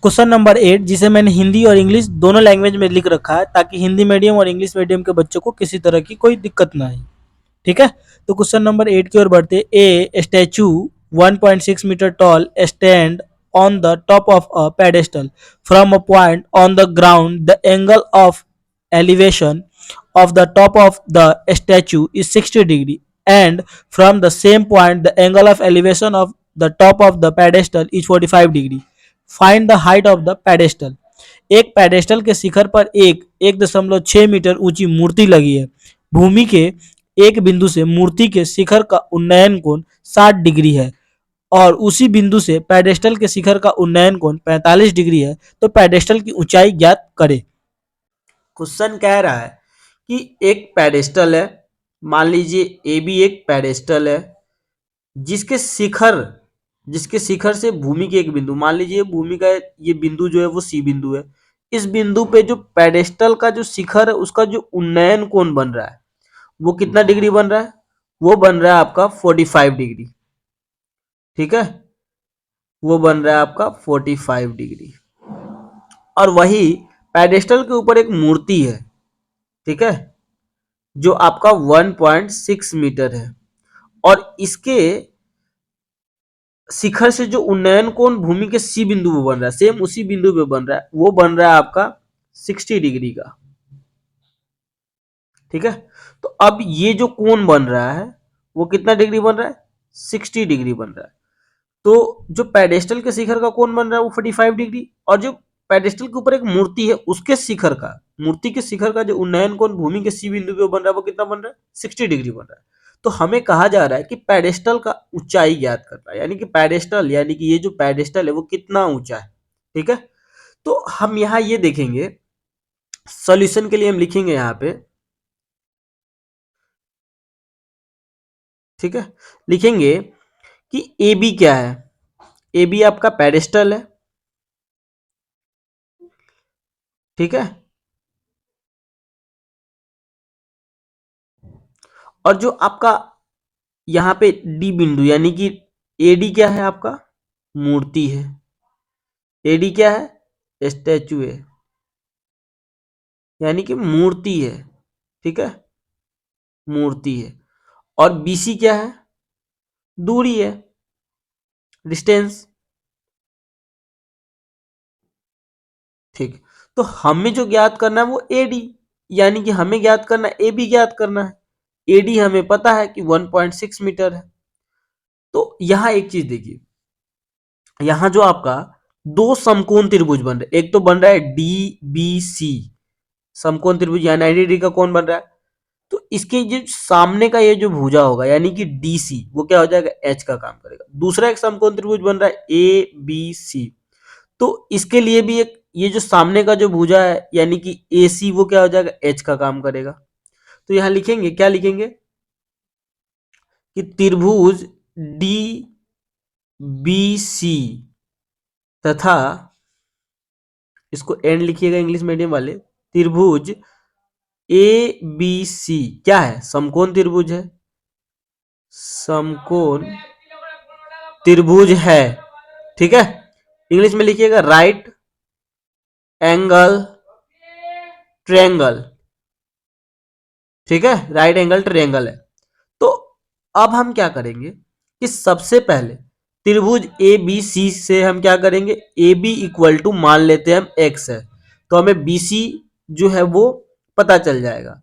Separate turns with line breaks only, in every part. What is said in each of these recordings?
Question number 8, जिसे मैंने हिंदी और इंग्लिश दोनों लैंग्वेज में लिख रखा है ताकि हिंदी मीडियम और इंग्लिश मीडियम के बच्चों को किसी तरह की कोई दिक्कत ना आए। ठीक है। तो क्वेश्चन नंबर 8 की ओर बढ़ते। A statue 1.6 metre tall stand on the top of a pedestal from a point on the ground, the angle of elevation of the top of the statue is 60 degree, and from the same point the angle of elevation of the top of the pedestal is 45 degree. Find the height of the pedestal. एक pedestal के शिखर पर एक 1.6 metre ऊंची मूर्ति लगी है। भूमि के एक बिंदु से मूर्ति के शिखर का उन्नयन कोण 60 डिग्री है और उसी बिंदु से पेडेस्टल के शिखर का उन्नयन कोण 45 डिग्री है। तो पेडेस्टल की ऊंचाई ज्ञात करें। क्वेश्चन कह रहा है कि एक पेडेस्टल है, मान लीजिए ए भी एक पेडेस्टल है, जिसके शिखर जिसके शिखर से भूमि के एक बिंदु, मान लीजिए भूमि का ये बिंदु जो है वो सी बिंदु है। इस बिंदु पे जो पेडेस्टल का जो शिखर है उसका जो उन्नयन कोण बन रहा है वो कितना डिग्री बन रहा है? वो बन रहा है आपका 45 डिग्री। ठीक है, वो बन रहा है आपका 45 डिग्री। और वही पेडेस्टल के ऊपर एक मूर्ति है, ठीक है, जो आपका 1.6 मीटर है और इसके शिखर से जो उन्नयन कोण भूमि के सी बिंदु पे बन रहा है, सेम उसी बिंदु पे बन रहा है, वो बन रहा है आपका 60 डिग्री का। ठीक है, तो अब ये जो कोण बन रहा है वो कितना डिग्री बन रहा है? 60 डिग्री बन रहा है। तो जो पेडेस्टल के शिखर का कोण बन रहा है वो 45 डिग्री, और जो पेडेस्टल के ऊपर एक मूर्ति है उसके शिखर का, मूर्ति के शिखर का जो उन्नयन कोण भूमि के सी बिंदु पे बन रहा है वो कितना बन रहा है? 60 डिग्री बन रहा है। तो हमें कहा जा रहा है कि पेडेस्टल का ऊंचाई ज्ञात करना है, यानी कि पेडेस्टल, यानी कि ये जो पेडेस्टल है वो कितना ऊंचा है। ठीक है, तो हम यहाँ ये देखेंगे, सॉल्यूशन के लिए हम लिखेंगे यहाँ पे, ठीक है, लिखेंगे कि ए बी क्या है? ए बी आपका पेडेस्टल है। ठीक है, और जो आपका यहाँ पे डी बिंदु यानी कि एडी क्या है? आपका मूर्ति है। एडी क्या है? स्टैचू है, यानी कि मूर्ति है। ठीक है, मूर्ति है। और बीसी क्या है? दूरी है, डिस्टेंस। ठीक, तो हमें जो ज्ञात करना है वो एडी, यानी कि हमें ज्ञात करना है, ए बी ज्ञात करना है। एडी हमें पता है कि 1.6 मीटर है। तो यहां एक चीज देखिए, यहां जो आपका दो समकोण त्रिभुज बन रहे, एक तो बन रहा है डी बी सी समकोण त्रिभुज, यानी 90 डिग्री का कोण बन रहा है। तो इसके जो सामने का ये जो भुजा होगा यानी कि डी सी, वो क्या हो जाएगा? एच का काम करेगा। दूसरा एक समकोण त्रिभुज बन रहा है ए बी सी, तो इसके लिए भी एक ये जो सामने का जो भुजा है यानी कि ए सी, वो क्या हो जाएगा? एच का काम करेगा। तो यहां लिखेंगे, क्या लिखेंगे कि त्रिभुज डी बी सी तथा, इसको एंड लिखिएगा इंग्लिश मीडियम वाले, त्रिभुज ए बी सी क्या है? समकोण त्रिभुज है, समकोण त्रिभुज है। ठीक है, इंग्लिश में लिखिएगा राइट एंगल ट्रायंगल। ठीक है, राइट एंगल ट्रायंगल है। तो अब हम क्या करेंगे कि सबसे पहले त्रिभुज ए बी सी से हम क्या करेंगे? ए बी इक्वल टू मान लेते हैं हम एक्स है, तो हमें बी सी जो है वो पता चल जाएगा।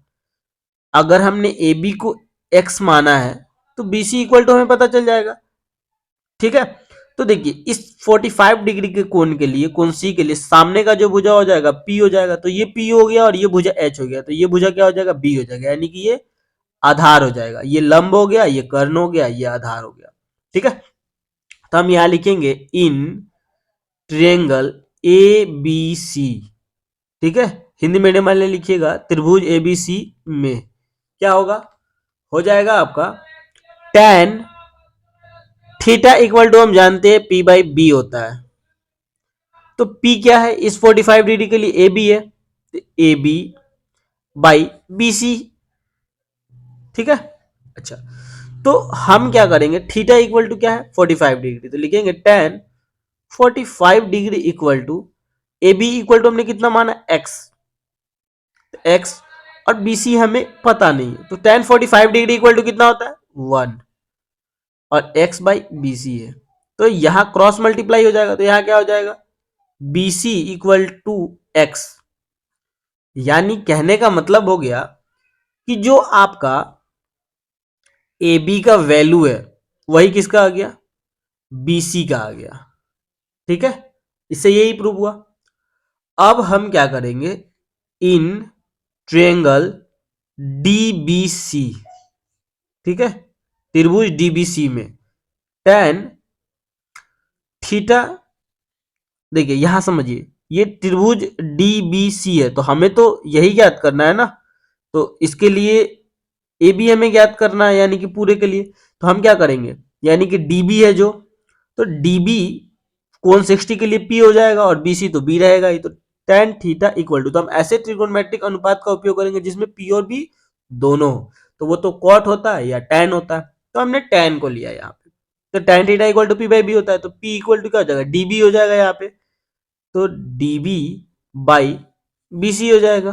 अगर हमने ए बी को एक्स माना है तो बी सी इक्वल टू हमें पता चल जाएगा। ठीक है, तो देखिए इस 45 डिग्री के कोण के लिए, कोण सी के लिए सामने का जो भुजा हो जाएगा पी हो जाएगा, तो ये पी हो गया और ये भुजा एच हो गया, तो ये भुजा क्या हो जाएगा? बी हो जाएगा, यानी कि ये आधार हो जाएगा। ये लंब हो गया, ये कर्ण हो गया, ये आधार हो गया। ठीक है, तो हम यहां लिखेंगे in triangle A B C. ठीक है, हिंदी मीडियम वाले लिखिएगा त्रिभुज ए बी सी में क्या होगा? हो जाएगा आपका tan थीटा इक्वल टू, हम जानते हैं पी बाई बी होता है। तो P क्या है इस 45 डिग्री के लिए? ए बी है, तो A B by B C. ठीक है, अच्छा, तो हम क्या करेंगे? थीटा इक्वल टू क्या है? 45 डिग्री, तो लिखेंगे tan
45 degree equal to A B equal to हमने कितना माना एक्स, एक्स और बी सी हमें पता नहीं है, तो tan 45 डिग्री इक्वल टू कितना होता है 1 और x बाई बी सी है, तो यहां क्रॉस मल्टीप्लाई हो जाएगा, तो यहां क्या हो जाएगा B C equal to x. यानी कहने का मतलब हो गया कि जो आपका ए बी का वैल्यू है वही किसका आ गया बी सी का आ गया। ठीक है, इससे यही प्रूव हुआ। अब हम क्या करेंगे इन ट्रायंगल डीबीसी, ठीक है, त्रिभुज डीबीसी में tan थीटा, देखिए यहां समझिए ये त्रिभुज डीबीसी है तो हमें तो यही ज्ञात करना है ना, तो इसके लिए ए बी हमें ज्ञात करना है यानी कि पूरे के लिए, तो हम क्या करेंगे यानी कि डीबी है जो, तो डीबी कोण 60 के लिए पी हो जाएगा और बीसी तो बी रहेगा ही, तो tan थीटा इक्वल टू, तो हम ऐसे त्रिकोणमितिक अनुपात का उपयोग करेंगे जिसमें पी और बी दोनों हो, तो वो तो कॉट होता है या tan होता है, तो हमने tan को लिया यहाँ पे, तो tan theta equal to P by B होता है, तो p इक्वल टू क्या हो जाएगा डीबी हो जाएगा यहाँ पे, तो डीबी बाई बीसी हो जाएगा,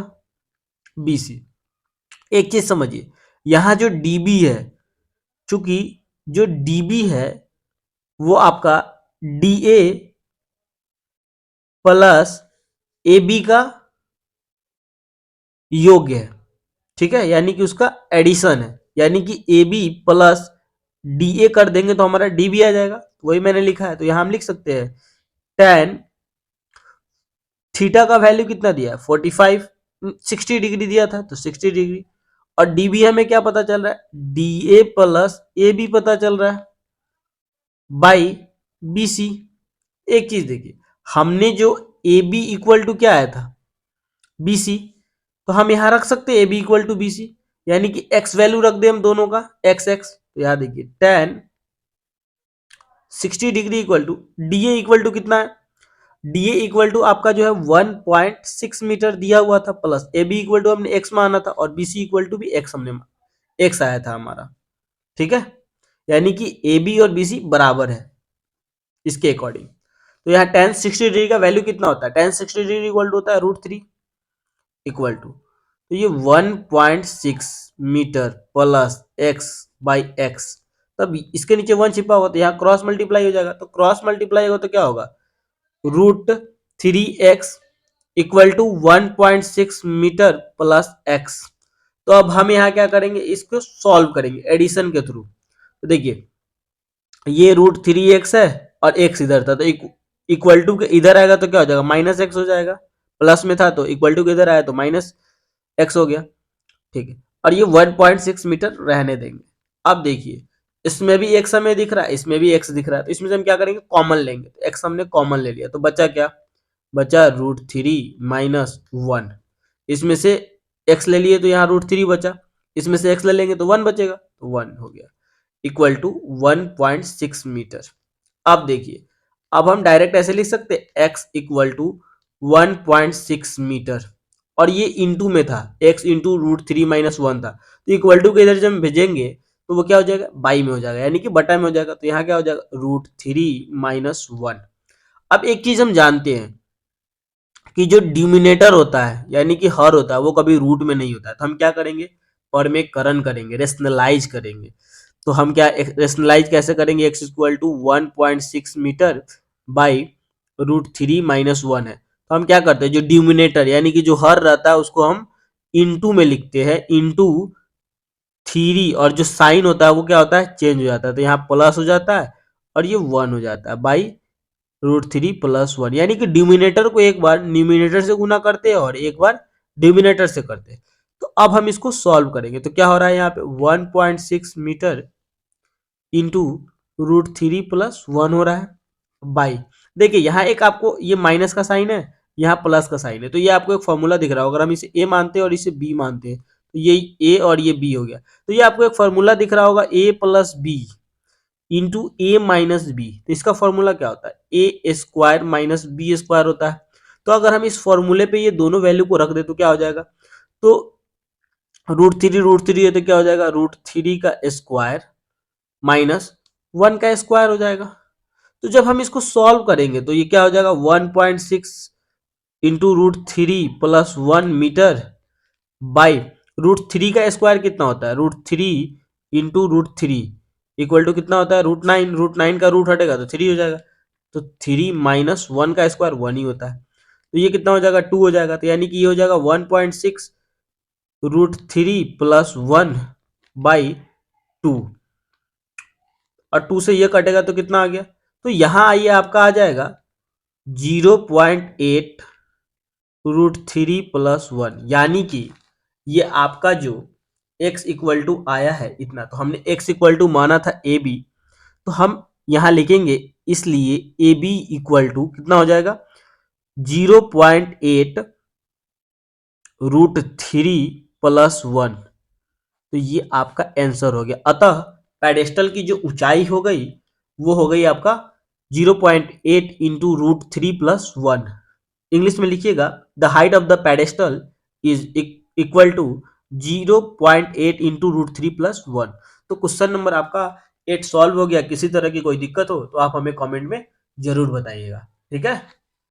बीसी। एक चीज समझिए यहां जो डीबी है, चूंकि जो डीबी है वो आपका डीए प्लस ए बी का योग्य है, ठीक है, यानी कि उसका एडिशन है, यानी कि A B plus D A कर देंगे तो हमारा डी बी आ जाएगा, वही मैंने लिखा है, तो यहां हम लिख सकते हैं tan थीटा का वैल्यू कितना दिया है 45, 60 डिग्री दिया था तो 60 डिग्री, और डीबी हमें क्या पता चल रहा है D A plus A B पता चल रहा है बाई बी सी। एक चीज देखिए हमने जो ए बी इक्वल टू क्या आया था बी सी, तो हम यहां रख सकते हैं A B equal to B C, यानी कि एक्स वैल्यू रख दे हम दोनों का एक्स एक्स, तो यहां देखिए tan 60 degree equal to D A equal to कितना है, डी ए इक्वल टू आपका जो है 1.6 मीटर दिया हुआ था, plus A B equal to हमने एक्स माना था और बी सी इक्वल टू भी एक्स हमने एक्स आया था हमारा, ठीक है, यानी कि ए बी और बी सी बराबर है इसके अकॉर्डिंग, तो यहाँ tan 60 डिग्री का वैल्यू कितना होता है tan 60 डिग्री इक्वल टू होता है √3 इक्वल टू, तो ये 1.6 metre plus x by x, तब इसके नीचे 1 छिपा हुआ तो यहाँ क्रॉस मल्टीप्लाई हो जाएगा, तो क्रॉस मल्टीप्लाई होगा तो क्या होगा √3x equal to 1.6 metre plus x. तो अब हम यहाँ क्या करेंगे इसको सॉल्व करेंगे एडिशन के थ्रू, तो देखिए ये √3x है और x इधर था, तो इक्वल टू के इधर आएगा तो क्या हो जाएगा माइनस एक्स हो जाएगा, प्लस में था तो इक्वल टू के इधर आया तो माइनस एक्स हो गया, ठीक है, और ये 1.6 मीटर रहने देंगे। अब देखिए इसमें भी एक्स हमें दिख रहा है इसमें भी एक्स दिख रहा है, तो इसमें से हम क्या करेंगे कॉमन लेंगे, तो एक्स हमने कॉमन ले लिया तो बचा क्या बचा √3 माइनस 1, इसमें से एक्स ले लिए तो यहाँ √3 बचा, इसमें से एक्स ले लेंगे तो 1 बचेगा, तो 1 हो गया इक्वल टू 1.6 मीटर। अब देखिए अब हम डायरेक्ट ऐसे लिख सकते हैं x इक्वल टू 1.6 मीटर, और ये इंटू में था x इंटू √3 माइनस 1 था, तो इक्वल टू के इधर जब हम भेजेंगे तो वो क्या हो जाएगा बाई में हो जाएगा यानी कि बटा में हो जाएगा, तो यहाँ क्या हो जाएगा √3 माइनस 1। अब एक चीज हम जानते हैं कि जो डिमिनेटर होता है यानी कि हर होता है वो कभी रूट में नहीं होता है, तो हम क्या करेंगे परमेकरण करेंगे रेशनलाइज करेंगे, तो हम क्या रेशनलाइज कैसे करेंगे x equal to 1.6 metre by √3 minus 1 है, तो हम क्या करते हैं जो डिमिनेटर यानी कि जो हर रहता है उसको हम इंटू में लिखते हैं इंटू 3, और जो साइन होता है वो क्या होता है चेंज हो जाता है, तो यहाँ प्लस हो जाता है और ये 1 हो जाता है बाई √3 प्लस 1, यानी कि डिमिनेटर को एक बार न्यूमिनेटर से गुना करते हैं और एक बार डिमिनेटर से करते हैं, तो अब हम इसको सॉल्व करेंगे, तो क्या हो रहा है यहाँ पे 1.6 मीटर इंटू √3 प्लस 1 हो रहा है बाई, देखिए यहाँ एक आपको ये माइनस का साइन है यहाँ प्लस का साइन है, तो ये आपको एक फॉर्मूला दिख रहा होगा, अगर हम इसे ए मानते हैं और इसे बी मानते हैं तो ये ए और ये बी हो गया, तो ये आपको एक फॉर्मूला दिख रहा होगा ए प्लस बी इंटू ए माइनस बी, तो इसका फॉर्मूला क्या होता है ए स्क्वायर माइनस बी स्क्वायर होता है, तो अगर हम इस फॉर्मूले पे ये दोनों वैल्यू को रख दे तो क्या हो जाएगा, तो √3 है तो क्या हो जाएगा √3 का स्क्वायर माइनस 1 का स्क्वायर हो जाएगा, तो जब हम इसको सॉल्व करेंगे तो ये क्या हो जाएगा 1.6 into root three plus 1 metre by root three का स्क्वायर कितना होता है, root three into root three equal to कितना होता है, रूट नाइन का रूट हटेगा तो 3 हो जाएगा। तो 3 - 1 का स्क्वायर 1 ही होता है। तो ये कितना हो जाएगा, 2 हो जाएगा। तो यानी कि ये हो जाएगा 1.6 रूट थ्री प्लस 1/2, और 2 से ये कटेगा तो कितना आ गया, तो यहाँ आइए आपका आ जाएगा 0.8 रूट थ्री प्लस 1, यानी कि ये आपका जो x इक्वल टू आया है इतना, तो हमने x इक्वल टू माना था ए बी, तो हम यहाँ लिखेंगे, इसलिए ए बी इक्वल टू कितना हो जाएगा 0.8 रूट थ्री प्लस 1। तो ये आपका आंसर हो गया। अतः पेडेस्टल की जो ऊंचाई हो गई वो हो गई आपका 0.8 into root three plus 1। English में लिखिएगा, the height of the pedestal is equal to 0.8 into root three plus 1। तो क्वेश्चन नंबर आपका 8 सॉल्व हो गया। किसी तरह की कोई दिक्कत हो तो आप हमें कमेंट में जरूर बताइएगा, ठीक है।